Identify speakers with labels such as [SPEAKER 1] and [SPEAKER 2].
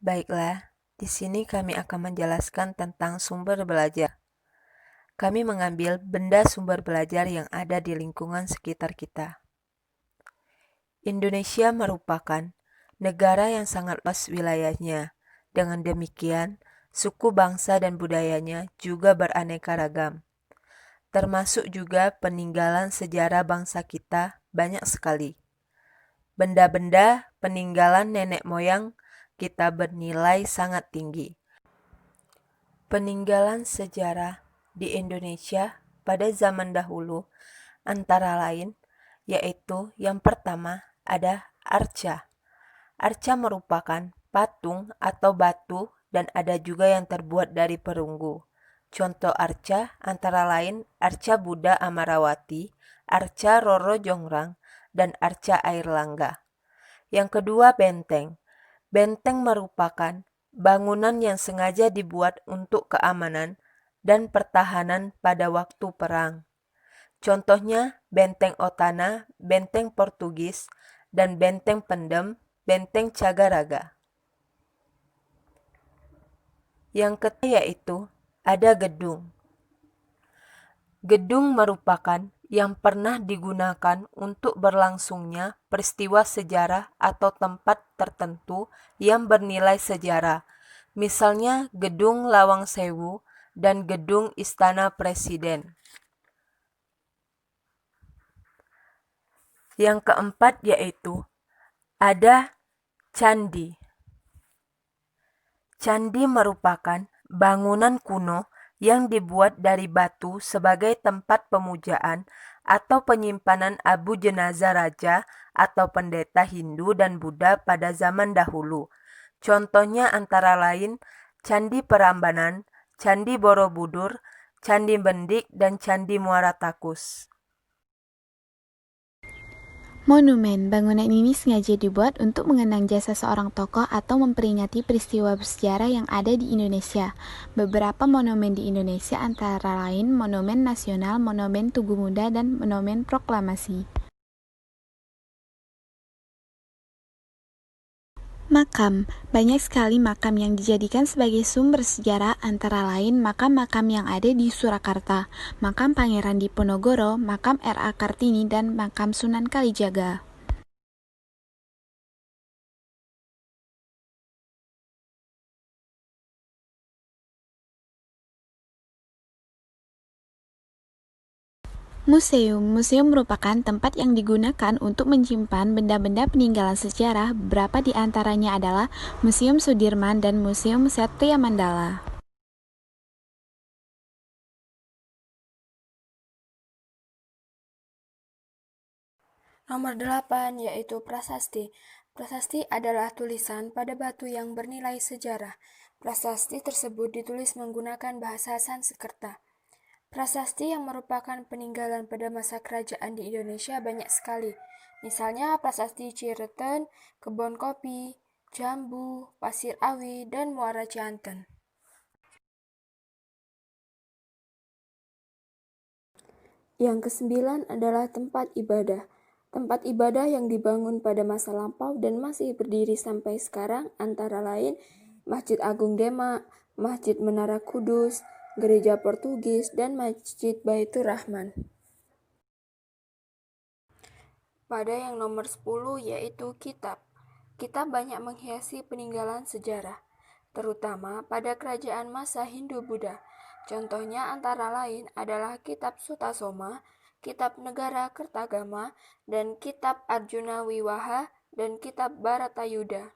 [SPEAKER 1] Baiklah, di sini kami akan menjelaskan tentang sumber belajar. Kami mengambil benda sumber belajar yang ada di lingkungan sekitar kita. Indonesia merupakan negara yang sangat luas wilayahnya. Dengan demikian, suku bangsa dan budayanya juga beraneka ragam. Termasuk juga peninggalan sejarah bangsa kita banyak sekali. Benda-benda peninggalan nenek moyang kita bernilai sangat tinggi. Peninggalan sejarah di Indonesia pada zaman dahulu antara lain yaitu yang pertama ada arca. Arca merupakan patung atau batu dan ada juga yang terbuat dari perunggu. Contoh arca antara lain arca Buddha Amarawati, arca Roro Jongrang, dan arca Air Langga. Yang kedua benteng. Benteng merupakan bangunan yang sengaja dibuat untuk keamanan dan pertahanan pada waktu perang. Contohnya benteng Otana, benteng Portugis, dan benteng Pendem, benteng Cagaraga. Yang ketiga yaitu ada gedung. Gedung merupakan yang pernah digunakan untuk berlangsungnya peristiwa sejarah atau tempat tertentu yang bernilai sejarah. Misalnya Gedung Lawang Sewu dan Gedung Istana Presiden. Yang keempat yaitu ada candi. Candi merupakan bangunan kuno yang dibuat dari batu sebagai tempat pemujaan atau penyimpanan abu jenazah raja atau pendeta Hindu dan Buddha pada zaman dahulu. Contohnya antara lain Candi Prambanan, Candi Borobudur, Candi Bendik, dan Candi Muara Takus.
[SPEAKER 2] Monumen, bangunan ini sengaja dibuat untuk mengenang jasa seorang tokoh atau memperingati peristiwa bersejarah yang ada di Indonesia. Beberapa monumen di Indonesia antara lain Monumen Nasional, Monumen Tugu Muda, dan Monumen Proklamasi. Makam, banyak sekali makam yang dijadikan sebagai sumber sejarah antara lain makam-makam yang ada di Surakarta, makam Pangeran Diponegoro, makam R.A. Kartini, dan makam Sunan Kalijaga. Museum merupakan tempat yang digunakan untuk menyimpan benda-benda peninggalan sejarah. Beberapa di antaranya adalah Museum Sudirman dan Museum Satya Mandala.
[SPEAKER 3] Nomor 8 yaitu prasasti. Prasasti adalah tulisan pada batu yang bernilai sejarah. Prasasti tersebut ditulis menggunakan bahasa Sanskerta. Prasasti yang merupakan peninggalan pada masa kerajaan di Indonesia banyak sekali. Misalnya prasasti Cireten, Kebon Kopi, Jambu, Pasir Awi, dan Muara Cianten. Yang kesembilan adalah tempat ibadah. Tempat ibadah yang dibangun pada masa lampau dan masih berdiri sampai sekarang antara lain Masjid Agung Demak, Masjid Menara Kudus, Gereja Portugis, dan Masjid Baitur Rahman. Pada yang nomor 10 yaitu kitab. Kitab banyak menghiasi peninggalan sejarah, terutama pada kerajaan masa Hindu-Buddha. Contohnya antara lain adalah Kitab Sutasoma, Kitab Negara Kertagama, dan Kitab Arjuna Wiwaha, dan Kitab Bharatayuda.